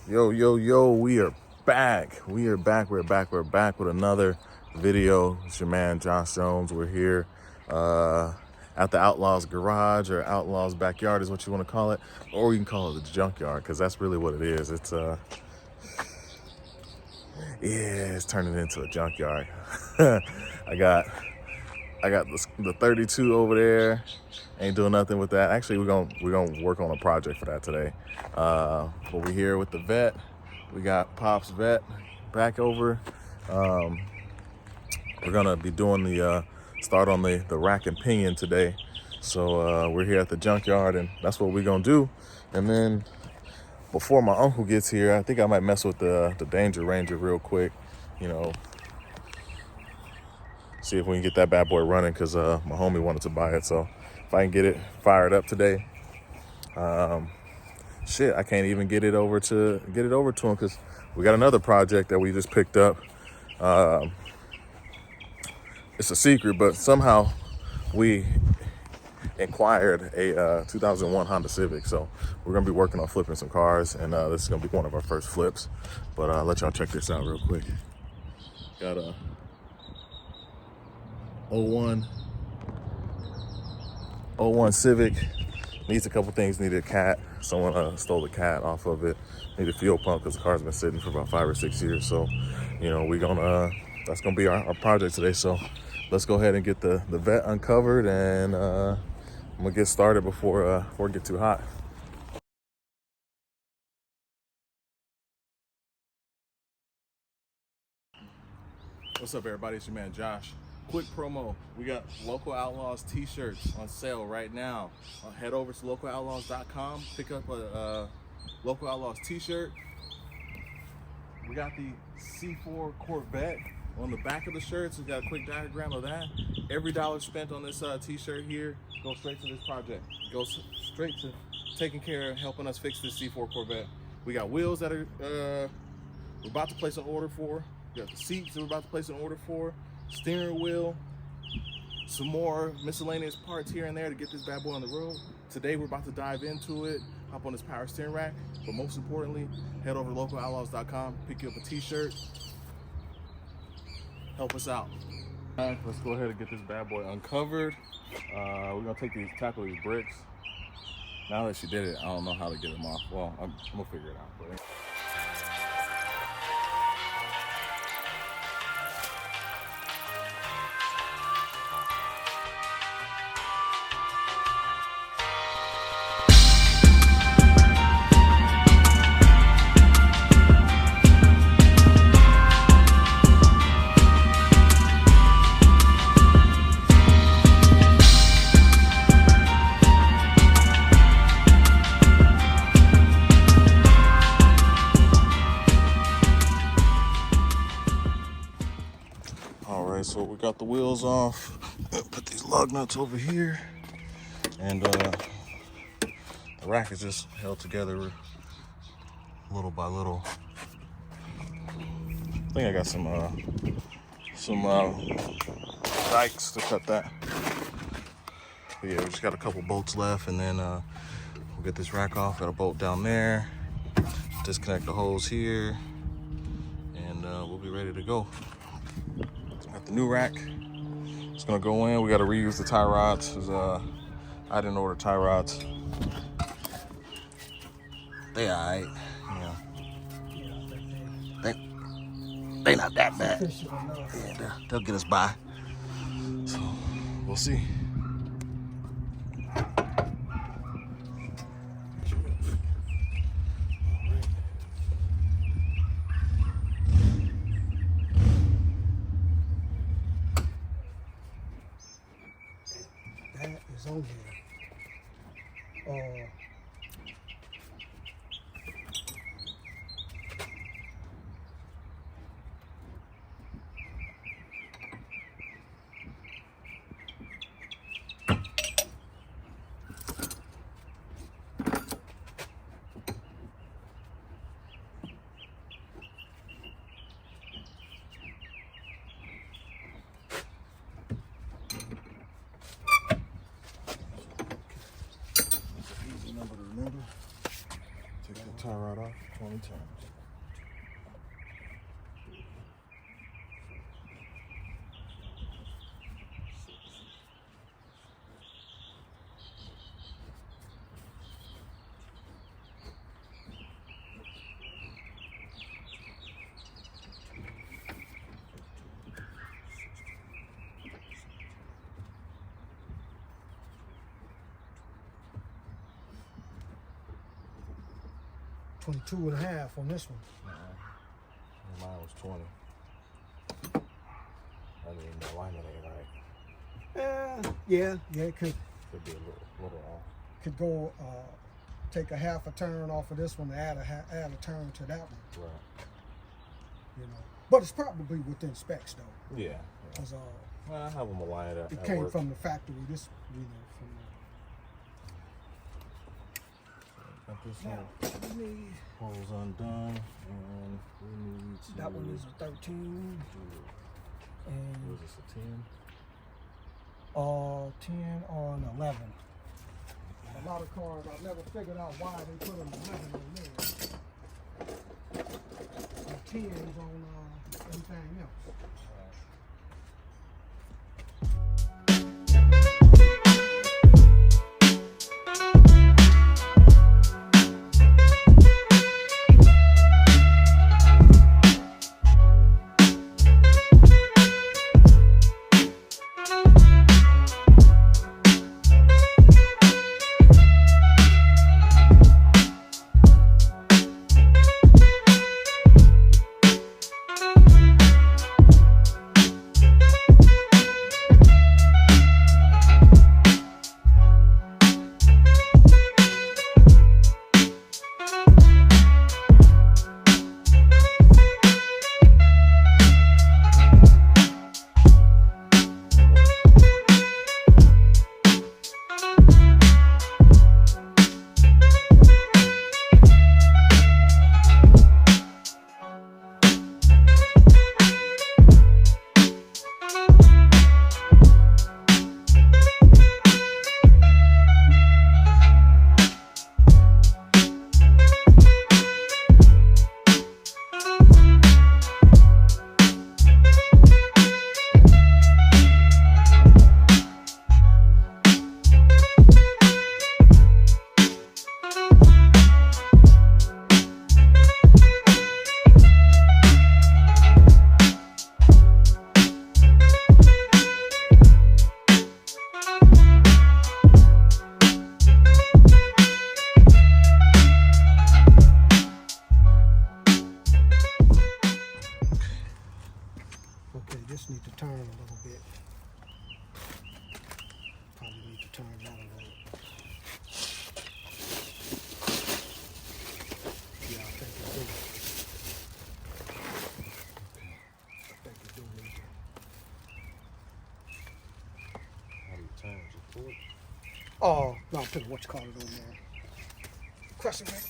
Yo, we are back. We're back with another video. It's your man, Josh Jones. We're here at the Outlawz garage, or Outlawz backyard is what you want to call it. Or you can call it the junkyard, because that's really what it is. It's turning into a junkyard. I got the 32 over there. Ain't doing nothing with that. Actually, we're gonna work on a project for that today. But we're here with the vet. We got Pop's vet back over. We're gonna be doing the start on the rack and pinion today. So we're here at the junkyard, and that's what we're gonna do. And then before my uncle gets here, I think I might mess with the Danger Ranger real quick. You know, see if we can get that bad boy running, because my homie wanted to buy it. So if I can get it fired up today, shit, I can't even get it over to him, because we got another project that we just picked up. It's a secret, but somehow we acquired a 2001 Honda Civic. So we're gonna be working on flipping some cars, and this is gonna be one of our first flips. But I'll let y'all check this out real quick. Got a 01 Civic. Needs a couple things. Need a cat. Someone stole the cat off of it. Need a fuel pump, because the car's been sitting for about 5 or 6 years. So, you know, that's gonna be our project today. So let's go ahead and get the vet uncovered, and I'm gonna get started before it gets too hot. What's up, everybody? It's your man Josh. Quick promo: we got Local Outlawz t-shirts on sale right now. Head over to localoutlawz.com, pick up a Local Outlawz t-shirt. We got the C4 Corvette on the back of the shirts. We got a quick diagram of that. Every dollar spent on this t-shirt here goes straight to this project. It goes straight to taking care of helping us fix this C4 Corvette. We got wheels that are we're about to place an order for. We got the seats that we're about to place an order for. Steering wheel, some more miscellaneous parts here and there to get this bad boy on the road. Today we're about to dive into it, hop on this power steering rack, but most importantly, head over to localoutlawz.com, pick you up a t-shirt, help us out. All right, let's go ahead and get this bad boy uncovered. We're gonna tackle these bricks. Now that she did it, I don't know how to get them off. Well, I'm gonna figure it out. But so we got the wheels off. Put these lug nuts over here, and the rack is just held together little by little. I think I got some dikes to cut that. But yeah, we just got a couple bolts left, and then we'll get this rack off. Got a bolt down there. Disconnect the hose here, and we'll be ready to go. Got the new rack. It's gonna go in. We got to reuse the tie rods. I didn't order tie rods. They alright. Yeah. They not that bad. Yeah, they'll get us by. So we'll see. That is on here. 20 turns. $22 and a half on this one. Mine was 20. I mean, the alignment ain't right. Yeah, it could Could be a little off. could go take a half a turn off of this one and add a turn to that one. Right. You know, but it's probably within specs though. Yeah. Cause Well, I have them aligned at it came work. from the factory. This, you know, Got this hole's undone, and we need to. that one is a 13, and Was this a 10? 10 or an 11. A lot of cars, I've never figured out why they put an 11 on there. And 10s on everything else. Just need to turn a little bit. Probably need to turn that a little. Yeah, I think it do. I think it do need to. How do you turn? Just pull it? Oh, no, I'll put what you call it on there. Crusty, man.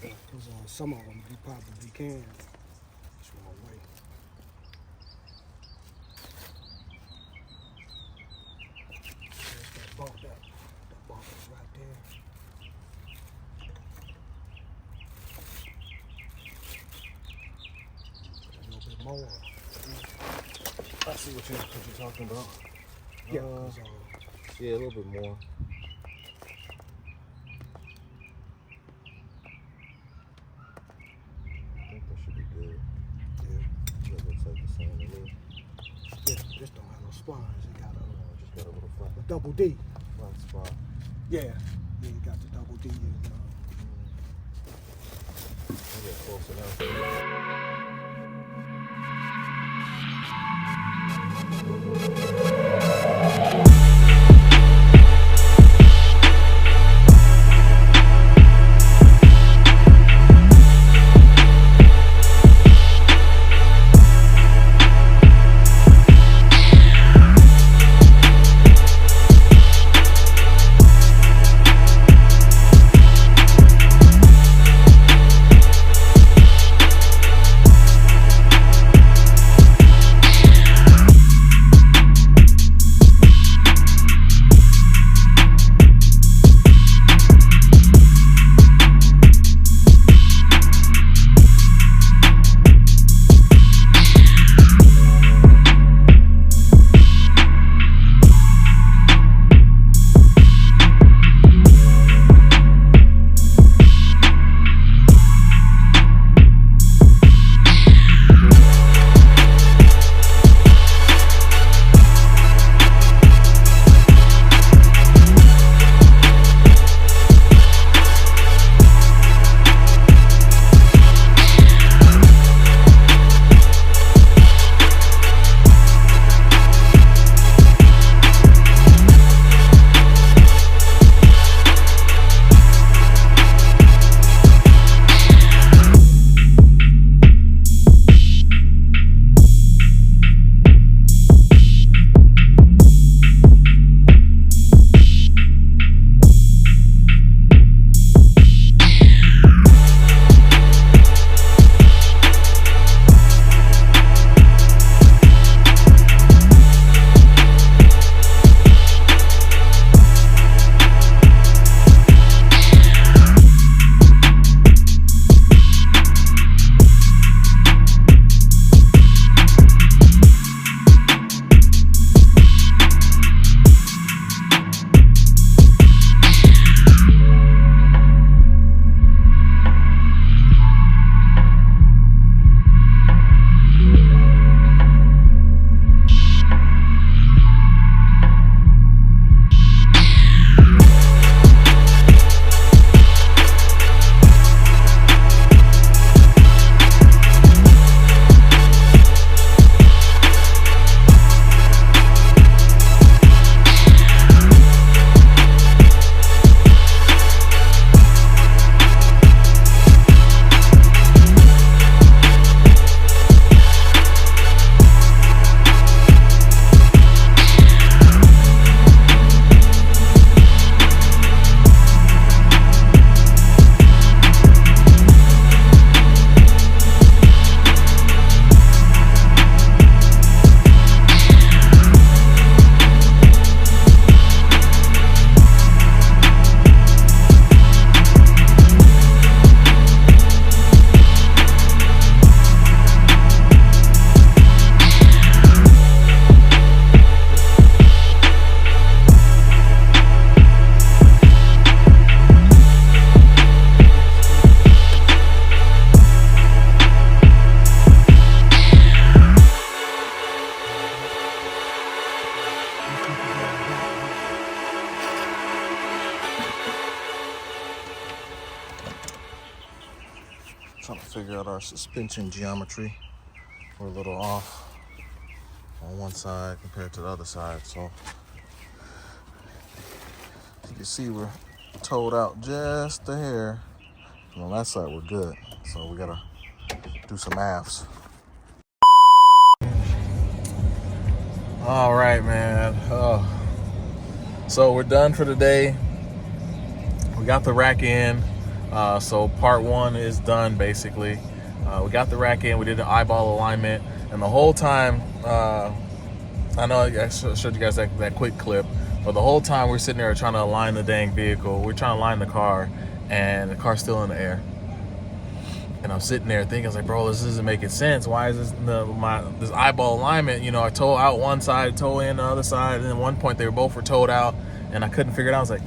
Because some of them you probably can. It's wrong way. There's that bump, that bump is right there. A little bit more. I see what you're talking about. Yeah, 'cause, Yeah, a little bit more. I think that should be good. yeah, That looks like the same to me. yeah, this don't have no splines. It got Just got a little flat a double D. spot. Yeah, yeah, it got the double D. And, Maybe close enough. Trying to figure out our suspension geometry. We're a little off on one side compared to the other side. So as you can see, we're towed out just a hair. And on that side, we're good. So we gotta do some AFs. All right, man. So we're done for the day. We got the rack in. So part one is done, basically. We got the rack in. We did an eyeball alignment. And the whole time, I know I showed you guys that quick clip, but the whole time we're sitting there trying to align the dang vehicle. We're trying to align the car, and the car's still in the air. And I'm sitting there thinking, I was like, bro, this isn't making sense. Why is this eyeball alignment? You know, I towed out one side, towed in the other side, and then at one point they both were towed out, and I couldn't figure it out. I was like,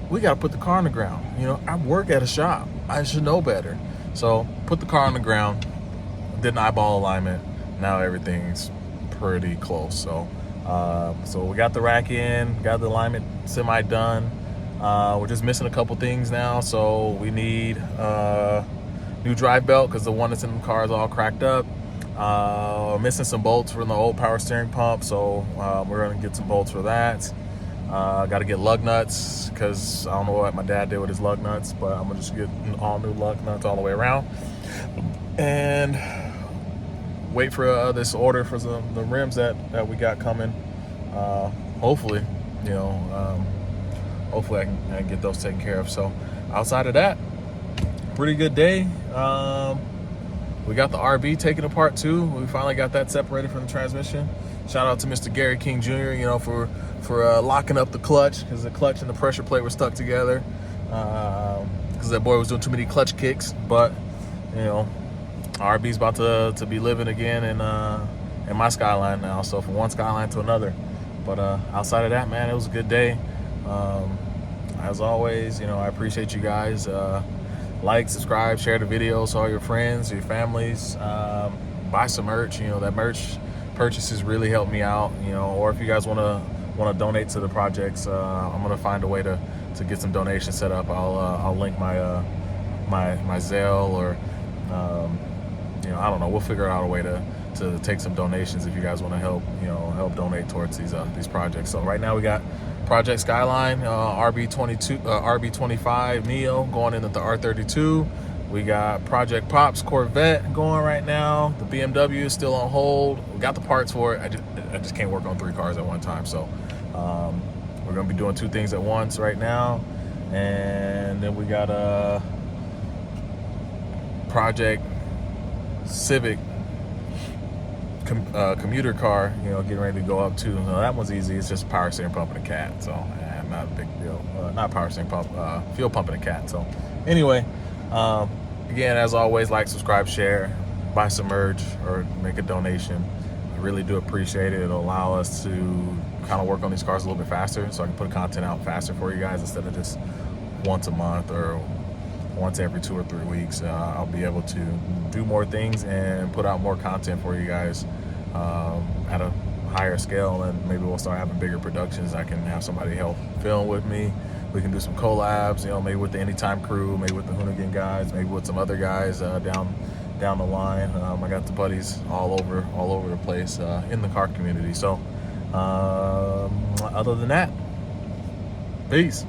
we got to put the car on the ground. You know, I work at a shop. I should know better. So put the car on the ground, did an eyeball alignment. Now everything's pretty close. So we got the rack in, got the alignment semi done. We're just missing a couple things now. So we need new drive belt because the one that's in the car is all cracked up. Missing some bolts from the old power steering pump. So we're going to get some bolts for that. Got to get lug nuts because I don't know what my dad did with his lug nuts, but I'm going to just get all new lug nuts all the way around. And wait for this order for the rims that we got coming. Hopefully, you know, hopefully I can get those taken care of. So outside of that, pretty good day. We got the RB taken apart too. We finally got that separated from the transmission. Shout out to Mr. Gary King Jr., you know, for locking up the clutch, because the clutch and the pressure plate were stuck together because that boy was doing too many clutch kicks. But you know, RB's about to be living again in my Skyline now, so from one Skyline to another. But outside of that, man, it was a good day. As always, you know, I appreciate you guys. Like, subscribe, share the videos to all your friends, your families. Buy some merch. You know, that merch purchases really help me out. You know, or if you guys want to donate to the projects, I'm gonna find a way to get some donations set up. I'll link my Zelle, or you know, I don't know. We'll figure out a way to take some donations if you guys want to help donate towards these projects. So right now we got Project Skyline, RB25 Neo going into the R32. We got Project Pops Corvette going right now. The BMW is still on hold. We got the parts for it. I just can't work on 3 cars at one time. So we're gonna be doing 2 things at once right now. And then we got a Project Civic commuter car, you know, getting ready to go up too. So that one's easy. It's just power steering pump and a cat. So not a big deal. Not power steering pump, fuel pump and a cat. So anyway, again, as always, like, subscribe, share, buy some merch, or make a donation. I really do appreciate it. It'll allow us to kind of work on these cars a little bit faster, so I can put content out faster for you guys instead of just once a month or once every 2 or 3 weeks. I'll be able to do more things and put out more content for you guys at a higher scale, and maybe we'll start having bigger productions. I can have somebody help film with me. We can do some collabs, you know, maybe with the Anytime crew, maybe with the Hoonigan guys, maybe with some other guys down the line. I got the buddies all over the place in the car community. So other than that, peace.